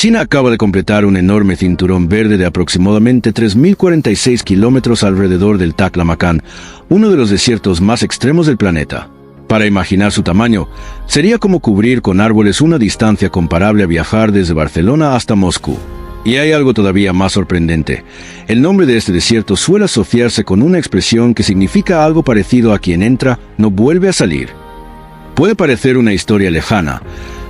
China acaba de completar un enorme cinturón verde de aproximadamente 3.046 kilómetros alrededor del Taklamakan, uno de los desiertos más extremos del planeta. Para imaginar su tamaño, sería como cubrir con árboles una distancia comparable a viajar desde Barcelona hasta Moscú. Y hay algo todavía más sorprendente. El nombre de este desierto suele asociarse con una expresión que significa algo parecido a quien entra, no vuelve a salir. Puede parecer una historia lejana,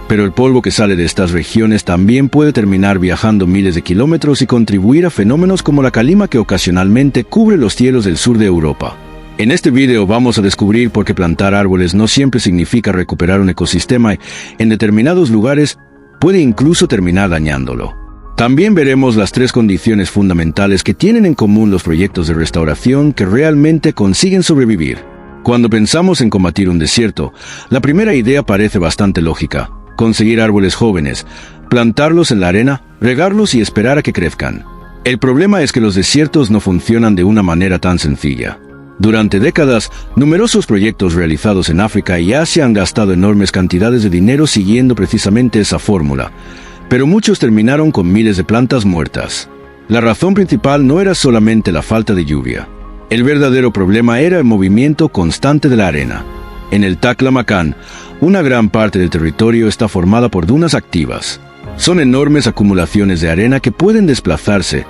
pero el polvo que sale de estas regiones también puede terminar viajando miles de kilómetros y contribuir a fenómenos como la calima que ocasionalmente cubre los cielos del sur de Europa. En este video vamos a descubrir por qué plantar árboles no siempre significa recuperar un ecosistema y, en determinados lugares, puede incluso terminar dañándolo. También veremos las 3 condiciones fundamentales que tienen en común los proyectos de restauración que realmente consiguen sobrevivir. Cuando pensamos en combatir un desierto, la primera idea parece bastante lógica. Conseguir árboles jóvenes, plantarlos en la arena, regarlos y esperar a que crezcan. El problema es que los desiertos no funcionan de una manera tan sencilla. Durante décadas, numerosos proyectos realizados en África y Asia han gastado enormes cantidades de dinero siguiendo precisamente esa fórmula, pero muchos terminaron con miles de plantas muertas. La razón principal no era solamente la falta de lluvia. El verdadero problema era el movimiento constante de la arena. En el Taklamakan, una gran parte del territorio está formada por dunas activas. Son enormes acumulaciones de arena que pueden desplazarse,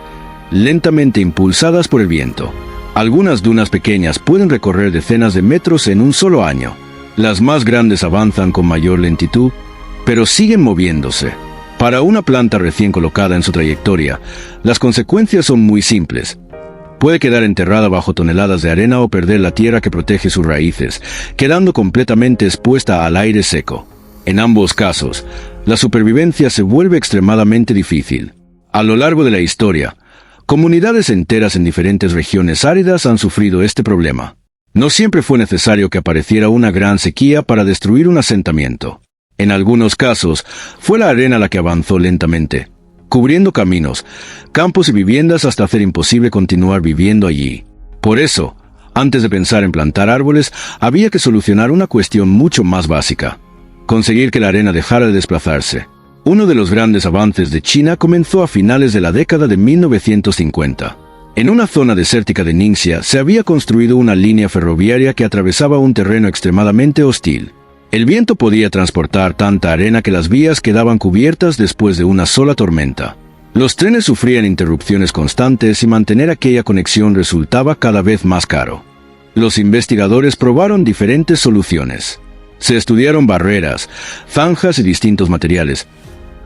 lentamente impulsadas por el viento. Algunas dunas pequeñas pueden recorrer decenas de metros en un solo año. Las más grandes avanzan con mayor lentitud, pero siguen moviéndose. Para una planta recién colocada en su trayectoria, las consecuencias son muy simples. Puede quedar enterrada bajo toneladas de arena o perder la tierra que protege sus raíces, quedando completamente expuesta al aire seco. En ambos casos, la supervivencia se vuelve extremadamente difícil. A lo largo de la historia, comunidades enteras en diferentes regiones áridas han sufrido este problema. No siempre fue necesario que apareciera una gran sequía para destruir un asentamiento. En algunos casos, fue la arena la que avanzó lentamente, cubriendo caminos, campos y viviendas hasta hacer imposible continuar viviendo allí. Por eso, antes de pensar en plantar árboles, había que solucionar una cuestión mucho más básica: conseguir que la arena dejara de desplazarse. Uno de los grandes avances de China comenzó a finales de la década de 1950. En una zona desértica de Ningxia se había construido una línea ferroviaria que atravesaba un terreno extremadamente hostil. El viento podía transportar tanta arena que las vías quedaban cubiertas después de una sola tormenta. Los trenes sufrían interrupciones constantes y mantener aquella conexión resultaba cada vez más caro. Los investigadores probaron diferentes soluciones. Se estudiaron barreras, zanjas y distintos materiales,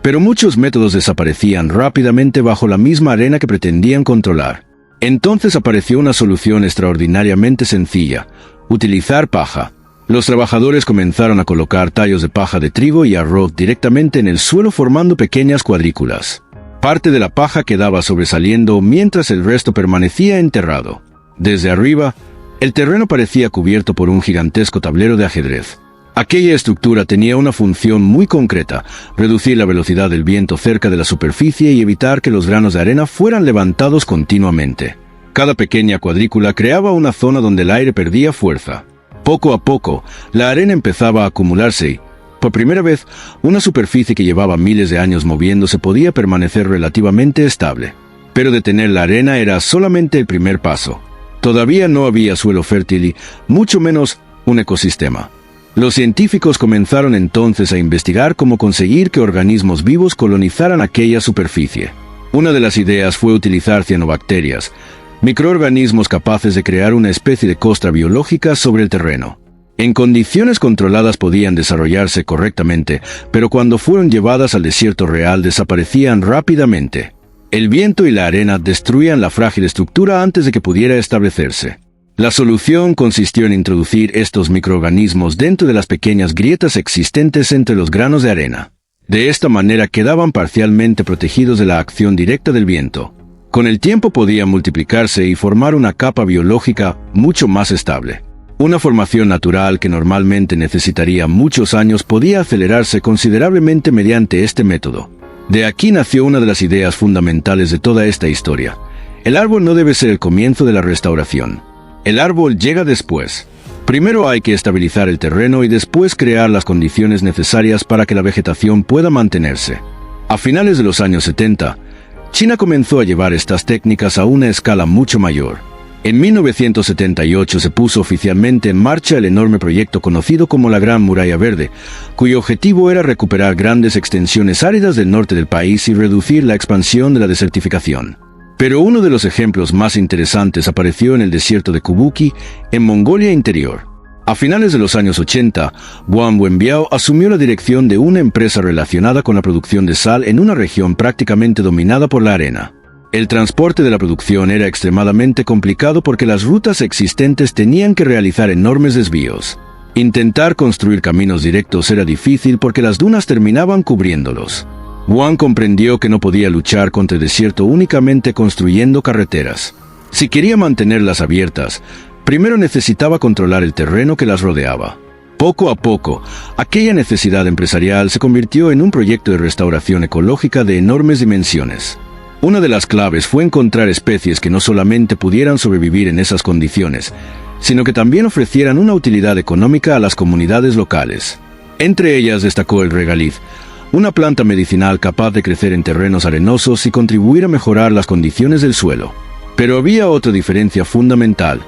pero muchos métodos desaparecían rápidamente bajo la misma arena que pretendían controlar. Entonces apareció una solución extraordinariamente sencilla: utilizar paja. Los trabajadores comenzaron a colocar tallos de paja de trigo y arroz directamente en el suelo formando pequeñas cuadrículas. Parte de la paja quedaba sobresaliendo mientras el resto permanecía enterrado. Desde arriba, el terreno parecía cubierto por un gigantesco tablero de ajedrez. Aquella estructura tenía una función muy concreta: reducir la velocidad del viento cerca de la superficie y evitar que los granos de arena fueran levantados continuamente. Cada pequeña cuadrícula creaba una zona donde el aire perdía fuerza. Poco a poco, la arena empezaba a acumularse y, por primera vez, una superficie que llevaba miles de años moviéndose podía permanecer relativamente estable. Pero detener la arena era solamente el primer paso. Todavía no había suelo fértil y, mucho menos, un ecosistema. Los científicos comenzaron entonces a investigar cómo conseguir que organismos vivos colonizaran aquella superficie. Una de las ideas fue utilizar cianobacterias, microorganismos capaces de crear una especie de costra biológica sobre el terreno. En condiciones controladas podían desarrollarse correctamente, pero cuando fueron llevadas al desierto real desaparecían rápidamente. El viento y la arena destruían la frágil estructura antes de que pudiera establecerse. La solución consistió en introducir estos microorganismos dentro de las pequeñas grietas existentes entre los granos de arena. De esta manera quedaban parcialmente protegidos de la acción directa del viento. Con el tiempo podían multiplicarse y formar una capa biológica mucho más estable. Una formación natural que normalmente necesitaría muchos años podía acelerarse considerablemente mediante este método. De aquí nació una de las ideas fundamentales de toda esta historia: el árbol no debe ser el comienzo de la restauración. El árbol llega después. Primero hay que estabilizar el terreno y después crear las condiciones necesarias para que la vegetación pueda mantenerse. A finales de los años 70, China comenzó a llevar estas técnicas a una escala mucho mayor. En 1978 se puso oficialmente en marcha el enorme proyecto conocido como la Gran Muralla Verde, cuyo objetivo era recuperar grandes extensiones áridas del norte del país y reducir la expansión de la desertificación. Pero uno de los ejemplos más interesantes apareció en el desierto de Kubuki, en Mongolia Interior. A finales de los años 80, Wang Wenbiao asumió la dirección de una empresa relacionada con la producción de sal en una región prácticamente dominada por la arena. El transporte de la producción era extremadamente complicado porque las rutas existentes tenían que realizar enormes desvíos. Intentar construir caminos directos era difícil porque las dunas terminaban cubriéndolos. Wang comprendió que no podía luchar contra el desierto únicamente construyendo carreteras. Si quería mantenerlas abiertas, primero necesitaba controlar el terreno que las rodeaba. Poco a poco, aquella necesidad empresarial se convirtió en un proyecto de restauración ecológica de enormes dimensiones. Una de las claves fue encontrar especies que no solamente pudieran sobrevivir en esas condiciones, sino que también ofrecieran una utilidad económica a las comunidades locales. Entre ellas destacó el regaliz, una planta medicinal capaz de crecer en terrenos arenosos y contribuir a mejorar las condiciones del suelo. Pero había otra diferencia fundamental.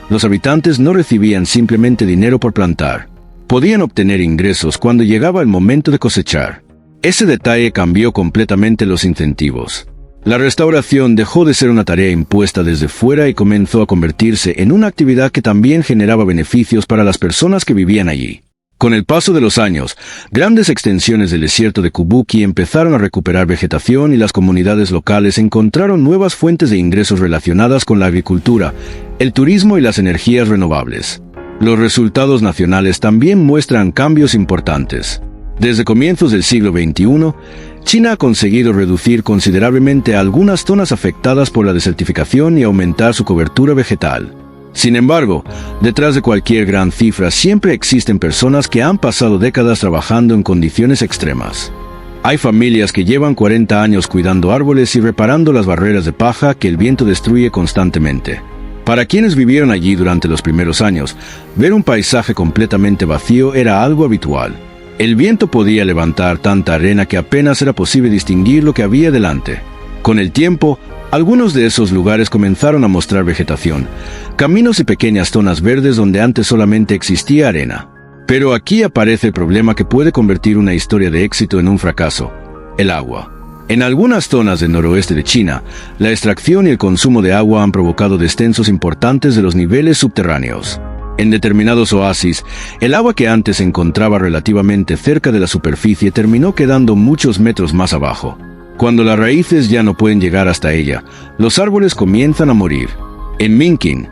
Los habitantes no recibían simplemente dinero por plantar. Podían obtener ingresos cuando llegaba el momento de cosechar. Ese detalle cambió completamente los incentivos. La restauración dejó de ser una tarea impuesta desde fuera y comenzó a convertirse en una actividad que también generaba beneficios para las personas que vivían allí. Con el paso de los años, grandes extensiones del desierto de Kubuki empezaron a recuperar vegetación y las comunidades locales encontraron nuevas fuentes de ingresos relacionadas con la agricultura, el turismo y las energías renovables. Los resultados nacionales también muestran cambios importantes. Desde comienzos del siglo XXI, China ha conseguido reducir considerablemente algunas zonas afectadas por la desertificación y aumentar su cobertura vegetal. Sin embargo, detrás de cualquier gran cifra siempre existen personas que han pasado décadas trabajando en condiciones extremas. Hay familias que llevan 40 años cuidando árboles y reparando las barreras de paja que el viento destruye constantemente. Para quienes vivieron allí durante los primeros años, ver un paisaje completamente vacío era algo habitual. El viento podía levantar tanta arena que apenas era posible distinguir lo que había delante. Con el tiempo, algunos de esos lugares comenzaron a mostrar vegetación, caminos y pequeñas zonas verdes donde antes solamente existía arena. Pero aquí aparece el problema que puede convertir una historia de éxito en un fracaso: el agua. En algunas zonas del noroeste de China, la extracción y el consumo de agua han provocado descensos importantes de los niveles subterráneos. En determinados oasis, el agua que antes se encontraba relativamente cerca de la superficie terminó quedando muchos metros más abajo. Cuando las raíces ya no pueden llegar hasta ella, los árboles comienzan a morir. En Minqing,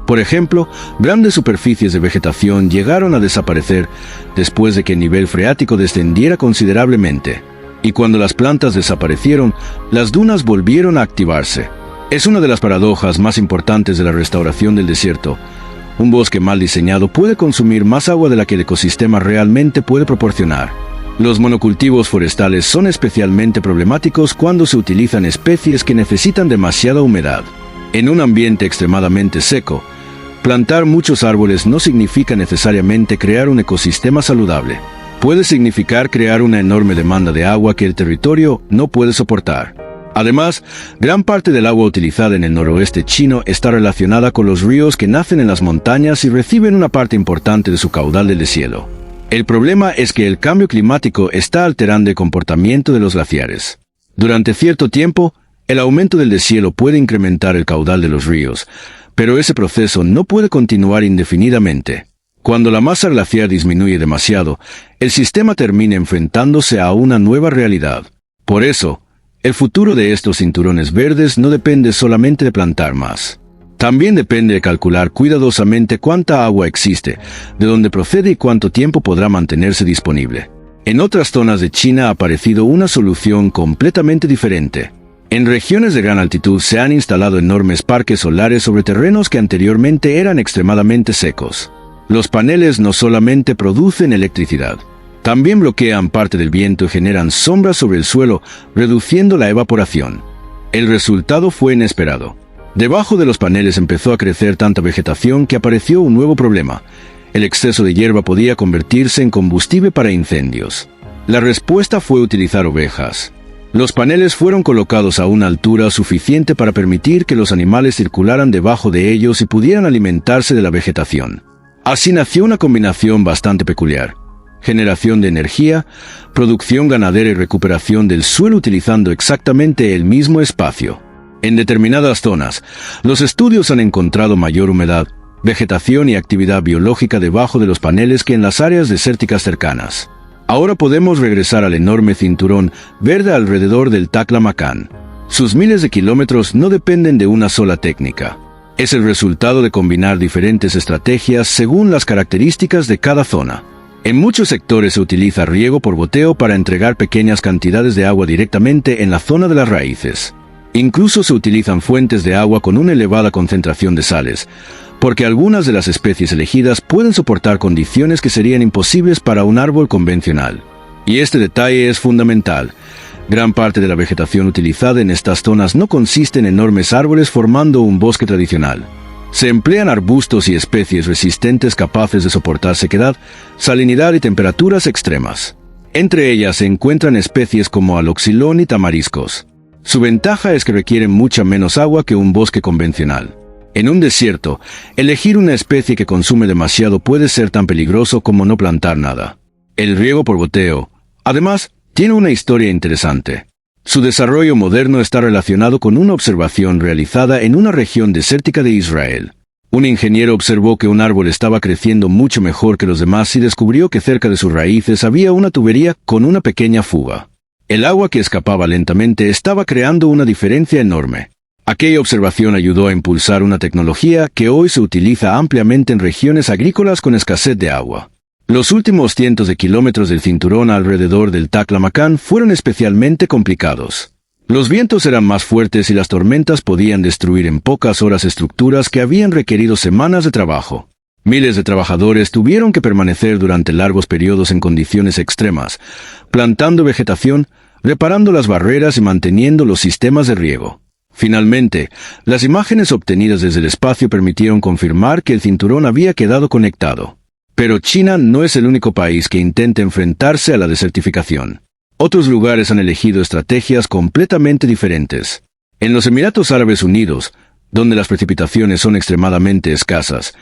por ejemplo, grandes superficies de vegetación llegaron a desaparecer después de que el nivel freático descendiera considerablemente. Y cuando las plantas desaparecieron, las dunas volvieron a activarse. Es una de las paradojas más importantes de la restauración del desierto. Un bosque mal diseñado puede consumir más agua de la que el ecosistema realmente puede proporcionar. Los monocultivos forestales son especialmente problemáticos cuando se utilizan especies que necesitan demasiada humedad. En un ambiente extremadamente seco, plantar muchos árboles no significa necesariamente crear un ecosistema saludable. Puede significar crear una enorme demanda de agua que el territorio no puede soportar. Además, gran parte del agua utilizada en el noroeste chino está relacionada con los ríos que nacen en las montañas y reciben una parte importante de su caudal del deshielo. El problema es que el cambio climático está alterando el comportamiento de los glaciares. Durante cierto tiempo, el aumento del deshielo puede incrementar el caudal de los ríos, pero ese proceso no puede continuar indefinidamente. Cuando la masa glaciar disminuye demasiado, el sistema termina enfrentándose a una nueva realidad. Por eso, el futuro de estos cinturones verdes no depende solamente de plantar más. También depende de calcular cuidadosamente cuánta agua existe, de dónde procede y cuánto tiempo podrá mantenerse disponible. En otras zonas de China ha aparecido una solución completamente diferente. En regiones de gran altitud se han instalado enormes parques solares sobre terrenos que anteriormente eran extremadamente secos. Los paneles no solamente producen electricidad, también bloquean parte del viento y generan sombras sobre el suelo, reduciendo la evaporación. El resultado fue inesperado. Debajo de los paneles empezó a crecer tanta vegetación que apareció un nuevo problema. El exceso de hierba podía convertirse en combustible para incendios. La respuesta fue utilizar ovejas. Los paneles fueron colocados a una altura suficiente para permitir que los animales circularan debajo de ellos y pudieran alimentarse de la vegetación. Así nació una combinación bastante peculiar: generación de energía, producción ganadera y recuperación del suelo utilizando exactamente el mismo espacio. En determinadas zonas, los estudios han encontrado mayor humedad, vegetación y actividad biológica debajo de los paneles que en las áreas desérticas cercanas. Ahora podemos regresar al enorme cinturón verde alrededor del Taklamakan. Sus miles de kilómetros no dependen de una sola técnica. Es el resultado de combinar diferentes estrategias según las características de cada zona. En muchos sectores se utiliza riego por goteo para entregar pequeñas cantidades de agua directamente en la zona de las raíces. Incluso se utilizan fuentes de agua con una elevada concentración de sales, porque algunas de las especies elegidas pueden soportar condiciones que serían imposibles para un árbol convencional. Y este detalle es fundamental. Gran parte de la vegetación utilizada en estas zonas no consiste en enormes árboles formando un bosque tradicional. Se emplean arbustos y especies resistentes capaces de soportar sequedad, salinidad y temperaturas extremas. Entre ellas se encuentran especies como aloxilón y tamariscos. Su ventaja es que requieren mucha menos agua que un bosque convencional. En un desierto, elegir una especie que consume demasiado puede ser tan peligroso como no plantar nada. El riego por goteo, además, tiene una historia interesante. Su desarrollo moderno está relacionado con una observación realizada en una región desértica de Israel. Un ingeniero observó que un árbol estaba creciendo mucho mejor que los demás y descubrió que cerca de sus raíces había una tubería con una pequeña fuga. El agua que escapaba lentamente estaba creando una diferencia enorme. Aquella observación ayudó a impulsar una tecnología que hoy se utiliza ampliamente en regiones agrícolas con escasez de agua. Los últimos cientos de kilómetros del cinturón alrededor del Taklamakan fueron especialmente complicados. Los vientos eran más fuertes y las tormentas podían destruir en pocas horas estructuras que habían requerido semanas de trabajo. Miles de trabajadores tuvieron que permanecer durante largos periodos en condiciones extremas, plantando vegetación, reparando las barreras y manteniendo los sistemas de riego. Finalmente, las imágenes obtenidas desde el espacio permitieron confirmar que el cinturón había quedado conectado. Pero China no es el único país que intenta enfrentarse a la desertificación. Otros lugares han elegido estrategias completamente diferentes. En los Emiratos Árabes Unidos, donde las precipitaciones son extremadamente escasas,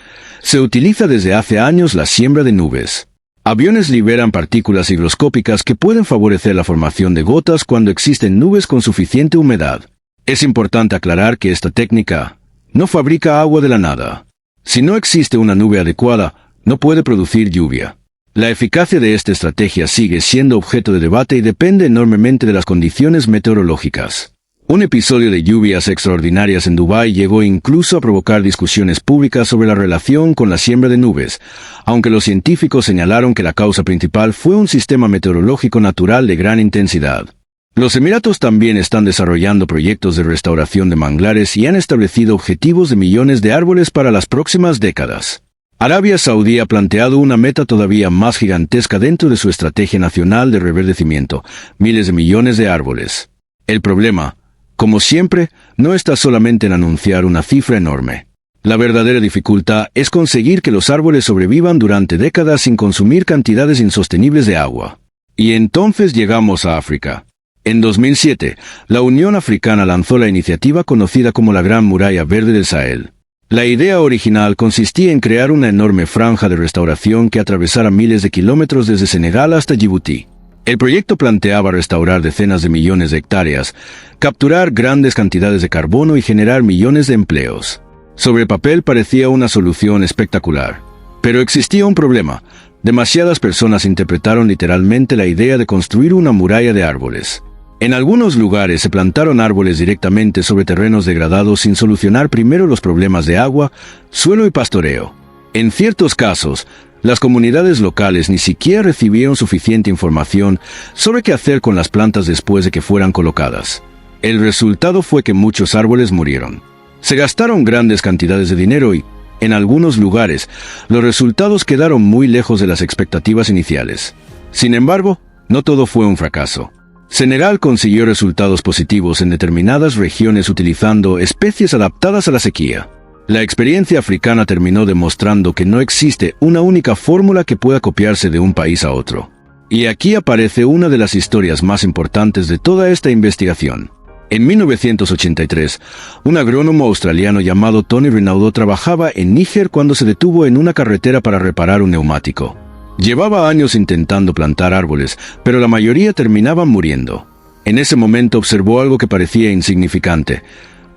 se utiliza desde hace años la siembra de nubes. Aviones liberan partículas higroscópicas que pueden favorecer la formación de gotas cuando existen nubes con suficiente humedad. Es importante aclarar que esta técnica no fabrica agua de la nada. Si no existe una nube adecuada, no puede producir lluvia. La eficacia de esta estrategia sigue siendo objeto de debate y depende enormemente de las condiciones meteorológicas. Un episodio de lluvias extraordinarias en Dubái llegó incluso a provocar discusiones públicas sobre la relación con la siembra de nubes, aunque los científicos señalaron que la causa principal fue un sistema meteorológico natural de gran intensidad. Los Emiratos también están desarrollando proyectos de restauración de manglares y han establecido objetivos de millones de árboles para las próximas décadas. Arabia Saudí ha planteado una meta todavía más gigantesca dentro de su estrategia nacional de reverdecimiento: miles de millones de árboles. El problema, como siempre, no está solamente en anunciar una cifra enorme. La verdadera dificultad es conseguir que los árboles sobrevivan durante décadas sin consumir cantidades insostenibles de agua. Y entonces llegamos a África. En 2007, la Unión Africana lanzó la iniciativa conocida como la Gran Muralla Verde del Sahel. La idea original consistía en crear una enorme franja de restauración que atravesara miles de kilómetros desde Senegal hasta Djibouti. El proyecto planteaba restaurar decenas de millones de hectáreas, capturar grandes cantidades de carbono y generar millones de empleos. Sobre el papel parecía una solución espectacular. Pero existía un problema. Demasiadas personas interpretaron literalmente la idea de construir una muralla de árboles. En algunos lugares se plantaron árboles directamente sobre terrenos degradados sin solucionar primero los problemas de agua, suelo y pastoreo. En ciertos casos, las comunidades locales ni siquiera recibieron suficiente información sobre qué hacer con las plantas después de que fueran colocadas. El resultado fue que muchos árboles murieron. Se gastaron grandes cantidades de dinero y, en algunos lugares, los resultados quedaron muy lejos de las expectativas iniciales. Sin embargo, no todo fue un fracaso. Senegal consiguió resultados positivos en determinadas regiones utilizando especies adaptadas a la sequía. La experiencia africana terminó demostrando que no existe una única fórmula que pueda copiarse de un país a otro. Y aquí aparece una de las historias más importantes de toda esta investigación. En 1983, un agrónomo australiano llamado Tony Rinaldo trabajaba en Níger cuando se detuvo en una carretera para reparar un neumático. Llevaba años intentando plantar árboles, pero la mayoría terminaban muriendo. En ese momento observó algo que parecía insignificante: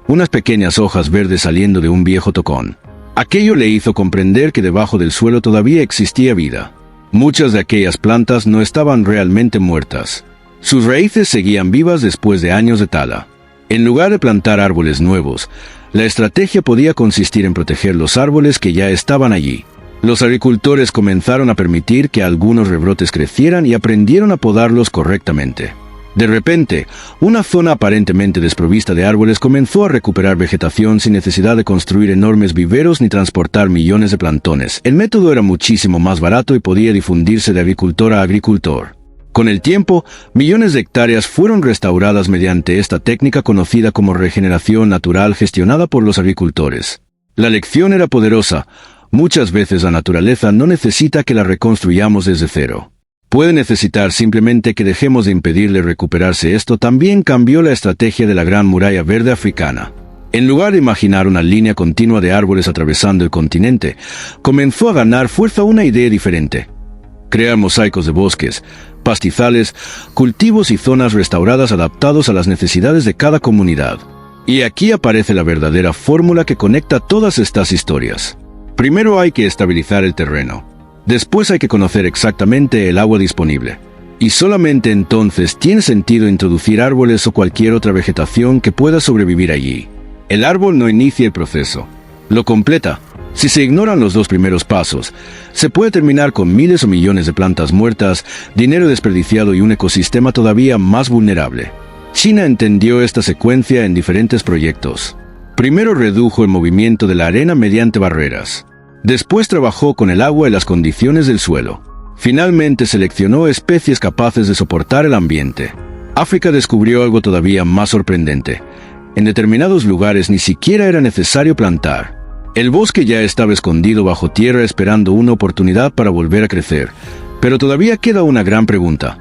unas pequeñas hojas verdes saliendo de un viejo tocón. Aquello le hizo comprender que debajo del suelo todavía existía vida. Muchas de aquellas plantas no estaban realmente muertas. Sus raíces seguían vivas después de años de tala. En lugar de plantar árboles nuevos, la estrategia podía consistir en proteger los árboles que ya estaban allí. Los agricultores comenzaron a permitir que algunos rebrotes crecieran y aprendieron a podarlos correctamente. De repente, una zona aparentemente desprovista de árboles comenzó a recuperar vegetación sin necesidad de construir enormes viveros ni transportar millones de plantones. El método era muchísimo más barato y podía difundirse de agricultor a agricultor. Con el tiempo, millones de hectáreas fueron restauradas mediante esta técnica conocida como regeneración natural gestionada por los agricultores. La lección era poderosa. Muchas veces la naturaleza no necesita que la reconstruyamos desde cero. Puede necesitar simplemente que dejemos de impedirle recuperarse. Esto también cambió la estrategia de la Gran Muralla Verde africana. En lugar de imaginar una línea continua de árboles atravesando el continente, comenzó a ganar fuerza una idea diferente: crear mosaicos de bosques, pastizales, cultivos y zonas restauradas adaptados a las necesidades de cada comunidad. Y aquí aparece la verdadera fórmula que conecta todas estas historias. Primero hay que estabilizar el terreno. Después hay que conocer exactamente el agua disponible. Y solamente entonces tiene sentido introducir árboles o cualquier otra vegetación que pueda sobrevivir allí. El árbol no inicia el proceso, lo completa. Si se ignoran los dos primeros pasos, se puede terminar con miles o millones de plantas muertas, dinero desperdiciado y un ecosistema todavía más vulnerable. China entendió esta secuencia en diferentes proyectos. Primero redujo el movimiento de la arena mediante barreras. Después trabajó con el agua y las condiciones del suelo. Finalmente seleccionó especies capaces de soportar el ambiente. África descubrió algo todavía más sorprendente. En determinados lugares ni siquiera era necesario plantar. El bosque ya estaba escondido bajo tierra esperando una oportunidad para volver a crecer. Pero todavía queda una gran pregunta: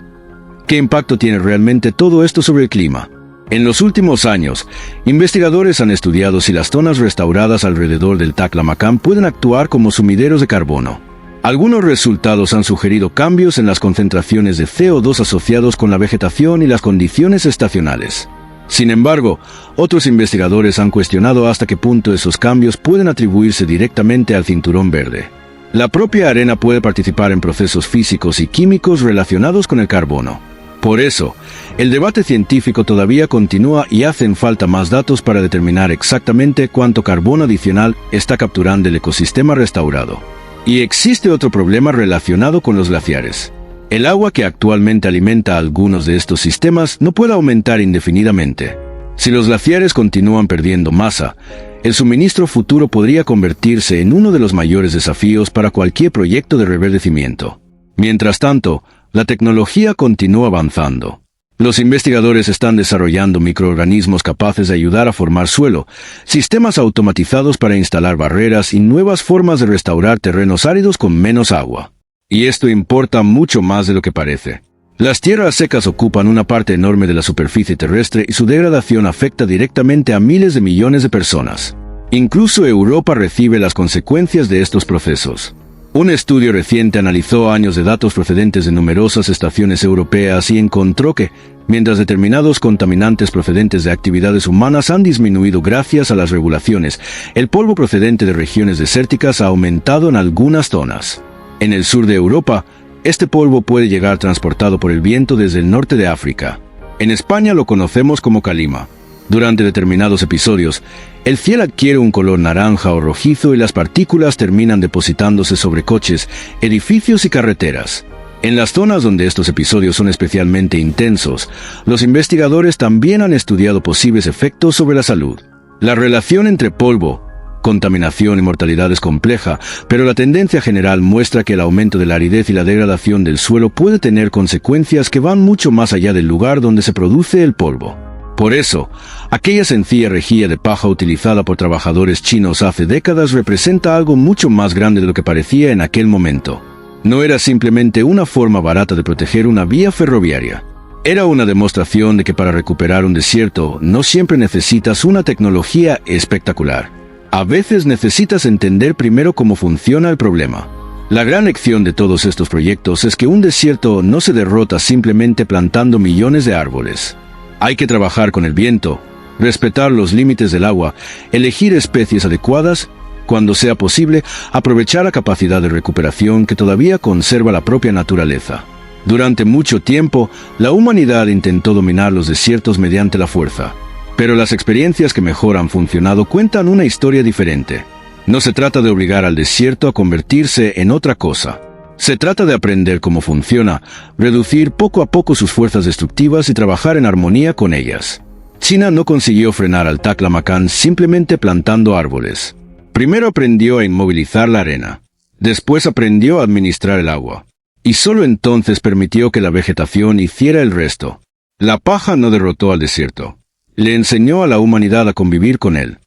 ¿qué impacto tiene realmente todo esto sobre el clima? En los últimos años, investigadores han estudiado si las zonas restauradas alrededor del Taklamakan pueden actuar como sumideros de carbono. Algunos resultados han sugerido cambios en las concentraciones de CO2 asociados con la vegetación y las condiciones estacionales. Sin embargo, otros investigadores han cuestionado hasta qué punto esos cambios pueden atribuirse directamente al cinturón verde. La propia arena puede participar en procesos físicos y químicos relacionados con el carbono. Por eso, el debate científico todavía continúa y hacen falta más datos para determinar exactamente cuánto carbono adicional está capturando el ecosistema restaurado. Y existe otro problema relacionado con los glaciares. El agua que actualmente alimenta a algunos de estos sistemas no puede aumentar indefinidamente. Si los glaciares continúan perdiendo masa, el suministro futuro podría convertirse en uno de los mayores desafíos para cualquier proyecto de reverdecimiento. Mientras tanto, la tecnología continúa avanzando. Los investigadores están desarrollando microorganismos capaces de ayudar a formar suelo, sistemas automatizados para instalar barreras y nuevas formas de restaurar terrenos áridos con menos agua. Y esto importa mucho más de lo que parece. Las tierras secas ocupan una parte enorme de la superficie terrestre y su degradación afecta directamente a miles de millones de personas. Incluso Europa recibe las consecuencias de estos procesos. Un estudio reciente analizó años de datos procedentes de numerosas estaciones europeas y encontró que, mientras determinados contaminantes procedentes de actividades humanas han disminuido gracias a las regulaciones, el polvo procedente de regiones desérticas ha aumentado en algunas zonas. En el sur de Europa, este polvo puede llegar transportado por el viento desde el norte de África. En España lo conocemos como calima. Durante determinados episodios, el cielo adquiere un color naranja o rojizo y las partículas terminan depositándose sobre coches, edificios y carreteras. En las zonas donde estos episodios son especialmente intensos, los investigadores también han estudiado posibles efectos sobre la salud. La relación entre polvo, contaminación y mortalidad es compleja, pero la tendencia general muestra que el aumento de la aridez y la degradación del suelo puede tener consecuencias que van mucho más allá del lugar donde se produce el polvo. Por eso, aquella sencilla rejilla de paja utilizada por trabajadores chinos hace décadas representa algo mucho más grande de lo que parecía en aquel momento. No era simplemente una forma barata de proteger una vía ferroviaria. Era una demostración de que para recuperar un desierto no siempre necesitas una tecnología espectacular. A veces necesitas entender primero cómo funciona el problema. La gran lección de todos estos proyectos es que un desierto no se derrota simplemente plantando millones de árboles. Hay que trabajar con el viento, respetar los límites del agua, elegir especies adecuadas, cuando sea posible, aprovechar la capacidad de recuperación que todavía conserva la propia naturaleza. Durante mucho tiempo, la humanidad intentó dominar los desiertos mediante la fuerza. Pero las experiencias que mejor han funcionado cuentan una historia diferente. No se trata de obligar al desierto a convertirse en otra cosa. Se trata de aprender cómo funciona, reducir poco a poco sus fuerzas destructivas y trabajar en armonía con ellas. China no consiguió frenar al Taklamakan simplemente plantando árboles. Primero aprendió a inmovilizar la arena. Después aprendió a administrar el agua. Y solo entonces permitió que la vegetación hiciera el resto. La paja no derrotó al desierto. Le enseñó a la humanidad a convivir con él.